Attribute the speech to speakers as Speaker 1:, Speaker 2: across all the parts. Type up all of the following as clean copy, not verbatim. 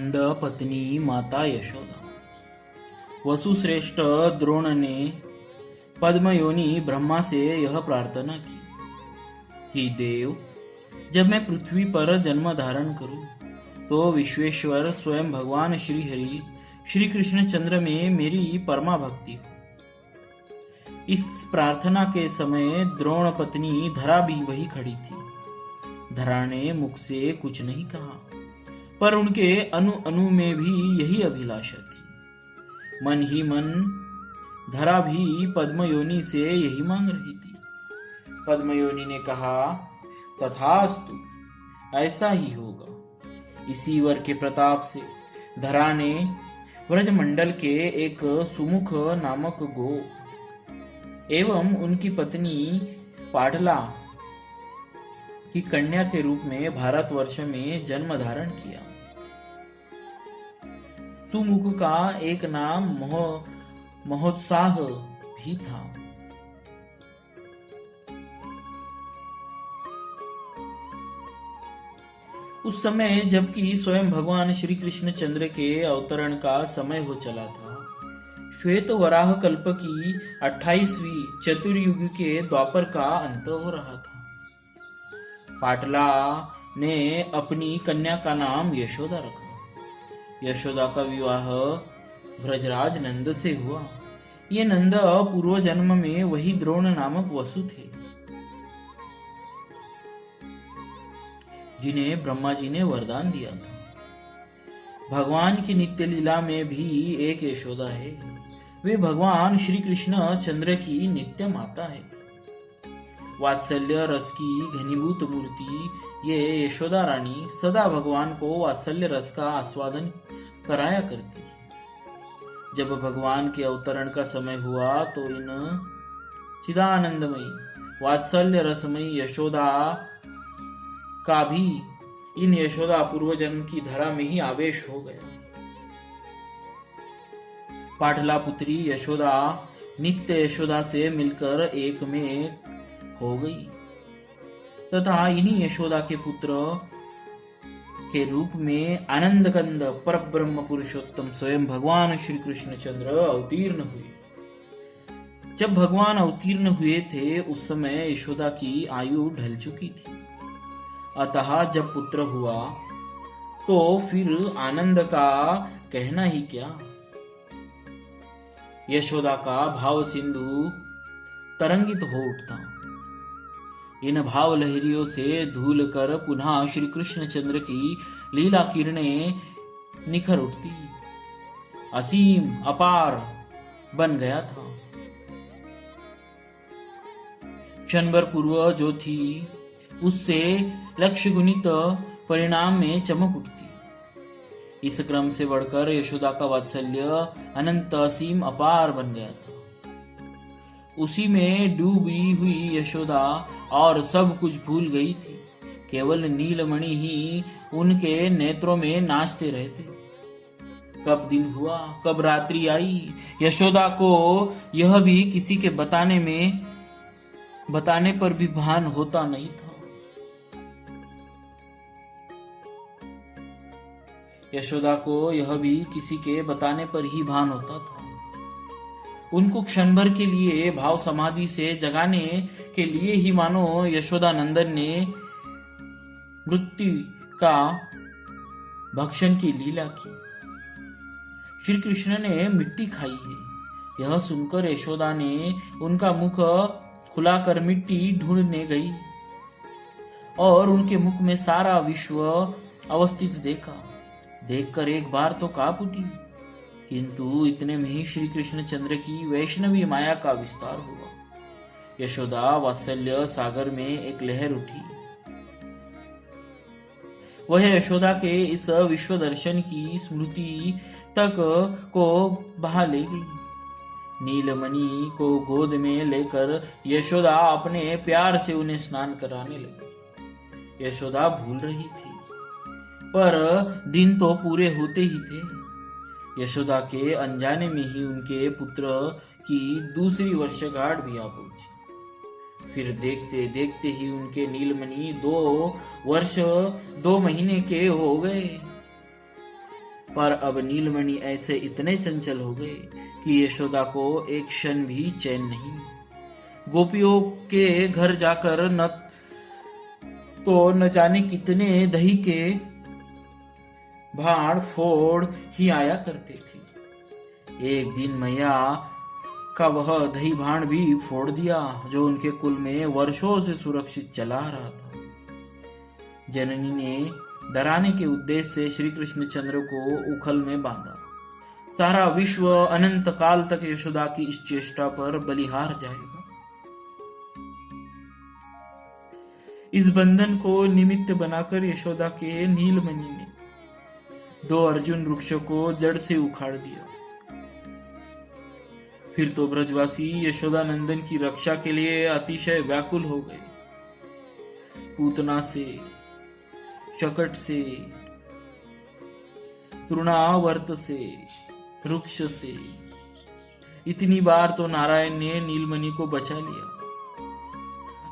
Speaker 1: नंद पत्नी माता यशोदा। वसुश्रेष्ठ द्रोण ने पद्मयोनि ब्रह्मा से यह प्रार्थना की कि देव, जब मैं पृथ्वी पर जन्म धारण करूं तो विश्वेश्वर स्वयं भगवान श्री हरि श्री कृष्ण चंद्र में मेरी परमा भक्ति हो। इस प्रार्थना के समय द्रोण पत्नी धरा भी वही खड़ी थी। धरा ने मुख से कुछ नहीं कहा, पर उनके अनु अनु में भी यही अभिलाषा थी। मन ही मन धरा भी पद्मयोनि से यही मांग रही थी। पद्मयोनि ने कहा, तथास्तु, ऐसा ही होगा। इसी वर के प्रताप से धरा ने व्रजमंडल के एक सुमुख नामक गो एवं उनकी पत्नी पाटला की कन्या के रूप में भारतवर्ष में जन्म धारण किया। सुमुख का एक नाम महोत्साह भी था। उस समय जबकि स्वयं भगवान श्री कृष्ण चंद्र के अवतरण का समय हो चला था, श्वेत वराह कल्प की 28वीं चतुर्युग के द्वापर का अंत हो रहा था। पाटला ने अपनी कन्या का नाम यशोदा रखा। यशोदा का विवाह ब्रजराज नंद से हुआ। ये नंद पूर्व जन्म में वही द्रोण नामक वसु थे जिन्हें ब्रह्मा जी ने वरदान दिया था। भगवान की नित्य लीला में भी एक यशोदा है। वे भगवान श्री कृष्ण चंद्र की नित्य माता है। वात्सल्य रस की घनीभूत मूर्ति ये यशोदा रानी सदा भगवान को वात्सल्य रस का आस्वादन कराया करती है। जब भगवान के अवतरण का समय हुआ तो इन चिदानंदमयी वात्सल्य रसमयी यशोदा का भी इन यशोदा पूर्व जन्म की धरा में ही आवेश हो गया। पाटला पुत्री यशोदा नित्य यशोदा से मिलकर एक में एक हो गई तथा इन्हीं यशोदा के पुत्र के रूप में आनंद कंद पर ब्रह्म पुरुषोत्तम स्वयं भगवान श्री कृष्ण चंद्र अवतीर्ण हुए। जब भगवान अवतीर्ण हुए थे उस समय यशोदा की आयु ढल चुकी थी। अतः जब पुत्र हुआ तो फिर आनंद का कहना ही क्या। यशोदा का भाव सिंधु तरंगित हो उठता। इन भाव लहरियों से धूल कर पुनः श्री कृष्ण चंद्र की लीला किरणें निखर उठती, असीम अपार बन गया था। क्षणभर पूर्व जो थी उससे लक्ष्य गुणित परिणाम में चमक उठती। इस क्रम से बढ़कर यशोदा का वात्सल्य अनंत असीम अपार बन गया था। उसी में डूबी हुई यशोदा और सब कुछ भूल गई थी। केवल नीलमणि ही उनके नेत्रों में नाचते रहते। कब दिन हुआ, कब रात्रि आई, यशोदा को यह भी किसी के बताने पर भी भान होता नहीं था। यशोदा को यह भी किसी के बताने पर ही भान होता था। उनको क्षणभर के लिए भाव समाधि से जगाने के लिए ही मानो यशोदा नंदन ने मृत्यु का भक्षण की लीला की। श्री कृष्ण ने मिट्टी खाई है। यह सुनकर यशोदा ने उनका मुख खुलाकर मिट्टी ढूंढने गई और उनके मुख में सारा विश्व अवस्थित देखा। देखकर एक बार तो कांप उठी, किंतु इतने में ही श्री कृष्ण चंद्र की वैष्णवी माया का विस्तार हुआ। यशोदा वात्सल्य सागर में एक लहर उठी। वह यशोदा के इस विश्व दर्शन की स्मृति तक को बहा ले गई। नीलमणि को गोद में लेकर यशोदा अपने प्यार से उन्हें स्नान कराने लगी। यशोदा भूल रही थी, पर दिन तो पूरे होते ही थे। यशोदा के अनजाने में ही उनके पुत्र की दूसरी वर्षगांठ भी आ पहुंची। फिर देखते देखते ही उनके नीलमणि 2 वर्ष 2 महीने के हो गए। पर अब नीलमणि ऐसे इतने चंचल हो गए कि यशोदा को एक क्षण भी चैन नहीं। गोपियों के घर जाकर न जाने कितने दही के भाड़ फोड़ ही आया करते थे। एक दिन मैया का वह दही भाड़ भी फोड़ दिया जो उनके कुल में वर्षों से सुरक्षित चला रहा था। जननी ने डराने के उद्देश्य से श्री कृष्ण चंद्र को उखल में बांधा। सारा विश्व अनंत काल तक यशोदा की इस चेष्टा पर बलिहार जाएगा। इस बंधन को निमित्त बनाकर यशोदा के नीलमणि ने 2 अर्जुन वृक्षों को जड़ से उखाड़ दिया। फिर तो ब्रजवासी यशोदा नंदन की रक्षा के लिए अतिशय व्याकुल हो गए। पूतना से, शकट से, तृणावर्त से, वृक्ष से, इतनी बार तो नारायण ने नीलमणि को बचा लिया।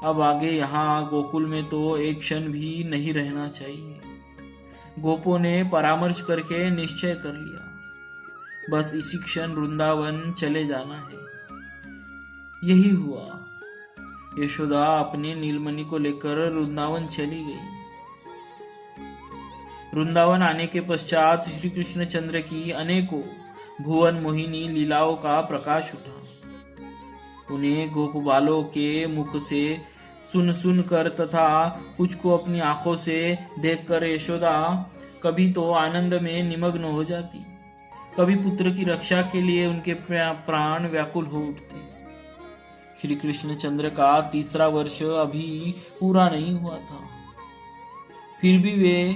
Speaker 1: अब आगे यहाँ गोकुल में तो एक क्षण भी नहीं रहना चाहिए। गोपों ने परामर्श करके निश्चय कर लिया, बस इसी क्षण वृंदावन चले जाना है। यही हुआ। यशोदा अपने नीलमणि को लेकर वृंदावन चली गई। वृंदावन आने के पश्चात श्री कृष्ण चंद्र की अनेकों भुवन मोहिनी लीलाओं का प्रकाश उठा। उन्हें गोप बालों के मुख से सुन कर तथा कुछ को अपनी आंखों से देखकर यशोदा कभी तो आनंद में निमग्न हो जाती, कभी पुत्र की रक्षा के लिए उनके प्राण व्याकुल हो उठते। श्री कृष्ण चंद्र का 3रा वर्ष अभी पूरा नहीं हुआ था, फिर भी वे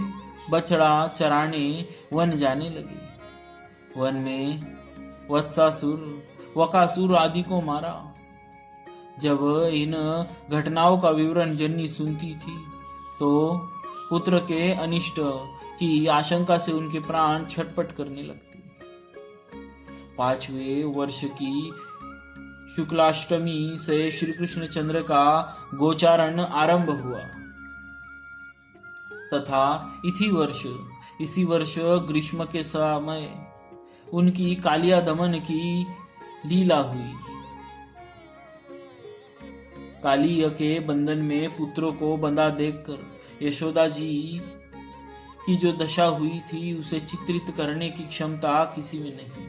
Speaker 1: बछड़ा चराने वन जाने लगे। वन में वत्सासुर, वकासुर आदि को मारा। जब इन घटनाओं का विवरण जननी सुनती थी तो पुत्र के अनिष्ट की आशंका से उनके प्राण छटपट करने लगते। 5वें वर्ष की शुक्लाष्टमी से श्री कृष्ण चंद्र का गोचारण आरंभ हुआ तथा इसी वर्ष ग्रीष्म के समय उनकी कालिया दमन की लीला हुई। कालिया के बंधन में पुत्रों को बंधा देखकर यशोदा जी की जो दशा हुई थी उसे चित्रित करने की क्षमता किसी में नहीं।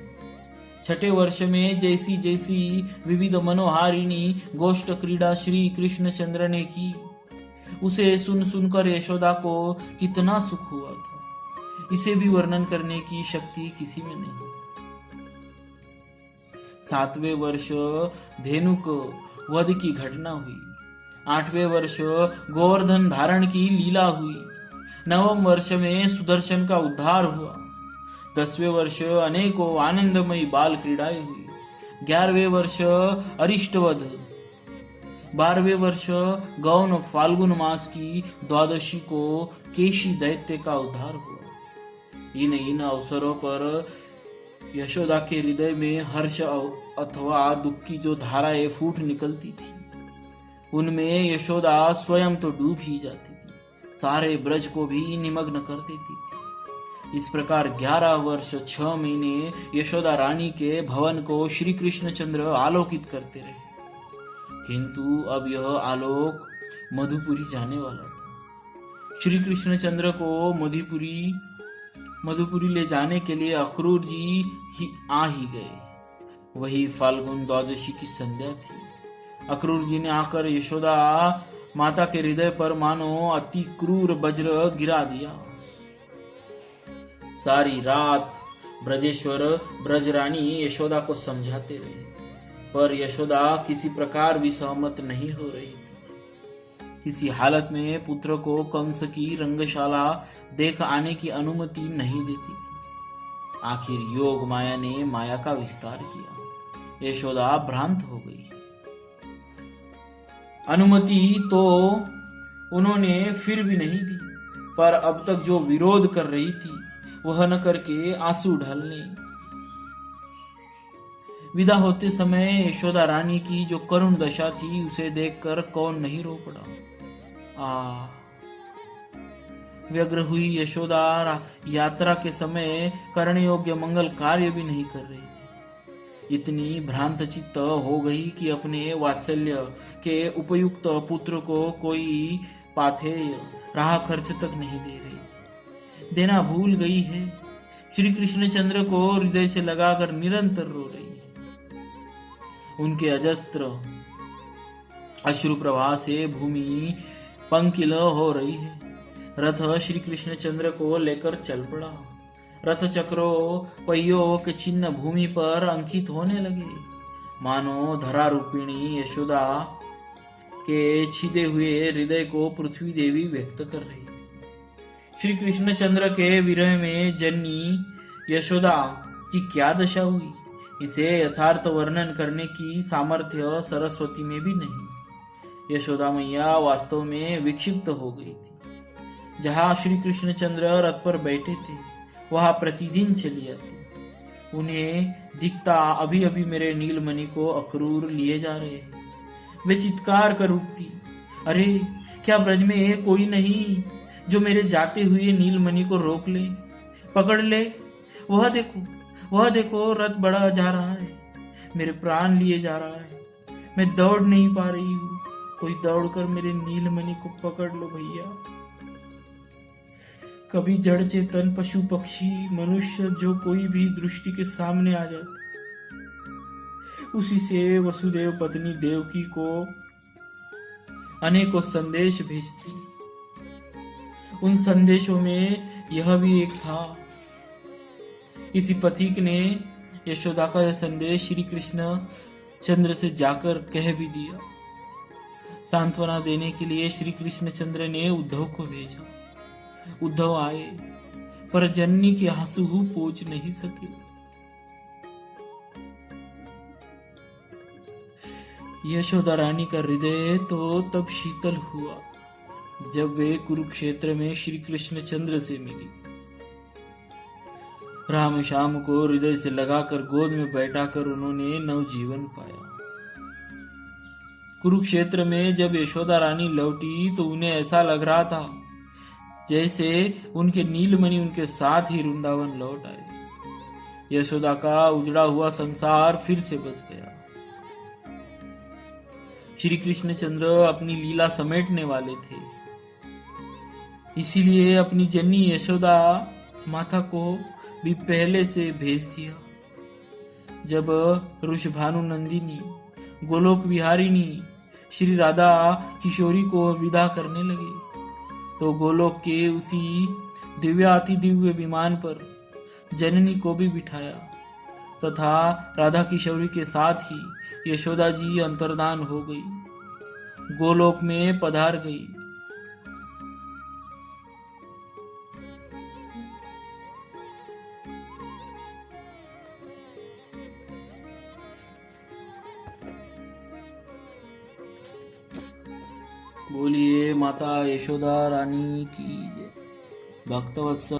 Speaker 1: 6ठे वर्ष में जैसी जैसी विविध मनोहारिणी गोष्ठ क्रीड़ा श्री कृष्ण चंद्र ने की, उसे सुनकर यशोदा को कितना सुख हुआ था, इसे भी वर्णन करने की शक्ति किसी में नहीं। 7वें वर्ष धेनुक वध की घटना हुई। 8वें वर्ष गोवर्धन धारण की लीला हुई। 9वें वर्ष में सुदर्शन का उद्धार हुआ। 10वें वर्ष अनेकों आनंदमयी बाल क्रीड़ाएं हुई। 11वें वर्ष अरिष्टवध। 12वें वर्ष गौन फाल्गुन मास की द्वादशी को केशी दैत्य का उद्धार हुआ। इन अवसरों पर यशोदा के हृदय में हर्ष अथवा दुख की जो धाराएं फूट निकलती थी, उनमें यशोदा स्वयं तो डूब ही जाती थी, सारे ब्रज को भी निमग्न कर देती थी। इस प्रकार 11 वर्ष 6 महीने यशोदा रानी के भवन को श्री कृष्ण चंद्र आलोकित करते रहे। किंतु अब यह आलोक मधुपुरी जाने वाला था। श्री कृष्ण चंद्र को मधुपुरी ले जाने के लिए अक्रूर जी ही आ ही गए। वही फाल्गुन द्वादशी की संध्या थी। अक्रूर जी ने आकर यशोदा माता के हृदय पर मानो अति क्रूर वज्र गिरा दिया। सारी रात ब्रजेश्वर ब्रजरानी यशोदा को समझाते रहे, पर यशोदा किसी प्रकार भी सहमत नहीं हो रही थी। किसी हालत में पुत्र को कंस की रंगशाला देख आने की अनुमति नहीं देती थी। आखिर योग माया ने माया का विस्तार किया। यशोदा भ्रांत हो गई। अनुमति तो उन्होंने फिर भी नहीं दी, पर अब तक जो विरोध कर रही थी वह न करके आंसू ढलने। विदा होते समय यशोदा रानी की जो करुण दशा थी उसे देखकर कौन नहीं रो पड़ा। व्यग्र हुई यशोदा यात्रा के समय करने योग्य मंगल कार्य भी नहीं कर रही थी। इतनी भ्रांत चित्त हो गई कि अपने वात्सल्य के उपयुक्त पुत्र को कोई पाथेय राह खर्च तक नहीं दे रही, देना भूल गई है। श्री कृष्ण चंद्र को हृदय से लगाकर निरंतर रो रही है। उनके अजस्त्र अश्रु प्रवाह से भूमि पंकिल हो रही है। रथ श्री कृष्ण चंद्र को लेकर चल पड़ा। रथ चक्रों पहियों के चिन्ह भूमि पर अंकित होने लगे, मानो धरा रूपिणी यशोदा के छिदे हुए हृदय को पृथ्वी देवी व्यक्त कर रही थी। श्री कृष्ण चंद्र के विरह में जननी यशोदा की क्या दशा हुई, इसे यथार्थ वर्णन करने की सामर्थ्य सरस्वती में भी नहीं। यशोदा मैया वास्तव में विक्षिप्त हो गई थी। जहां श्री कृष्ण चंद्र रथ पर बैठे थे, वहां प्रतिदिन चली आती। उन्हें दिखता अभी अभी मेरे नीलमणि को अक्रूर लिए जा रहे हैं। वे चित्कार कर उठती, अरे क्या ब्रज में कोई नहीं जो मेरे जाते हुए नीलमणि को रोक ले, पकड़ ले? वह देखो रथ बढ़ा जा रहा है, मेरे प्राण लिए जा रहा है। मैं दौड़ नहीं पा रही हूँ, कोई दौड़कर मेरे नीलमणि को पकड़ लो भैया। कभी जड़ चेतन पशु पक्षी मनुष्य जो कोई भी दृष्टि के सामने आ जाता, उसी से वसुदेव पत्नी देवकी को अनेकों संदेश भेजती। उन संदेशों में यह भी एक था। किसी पथिक ने यशोदा का यह संदेश श्री कृष्ण चंद्र से जाकर कह भी दिया। सांत्वना देने के लिए श्री कृष्ण चंद्र ने उद्धव को भेजा। उद्धव आए, पर जननी के आंसू पोंछ नहीं सके। यशोदा रानी का हृदय तो तब शीतल हुआ जब वे कुरुक्षेत्र में श्री कृष्ण चंद्र से मिली। राम श्याम को हृदय से लगाकर गोद में बैठाकर उन्होंने नवजीवन पाया। कुरुक्षेत्र में जब यशोदा रानी लौटी तो उन्हें ऐसा लग रहा था जैसे उनके नीलमणि उनके साथ ही वृंदावन लौट आए। यशोदा का उजड़ा हुआ संसार फिर से बच गया। श्री कृष्ण चंद्र अपनी लीला समेटने वाले थे, इसीलिए अपनी जननी यशोदा माता को भी पहले से भेज दिया। जब वृषभानु नंदिनी गोलोक विहारिणी श्री राधा किशोरी को विदा करने लगे तो गोलोक के उसी दिव्याति दिव्य विमान पर जननी को भी बिठाया तथा राधा किशोरी के साथ ही यशोदा जी अंतर्धान हो गई, गोलोक में पधार गई। बोलिए माता यशोदा रानी की जय। भक्तवत्सल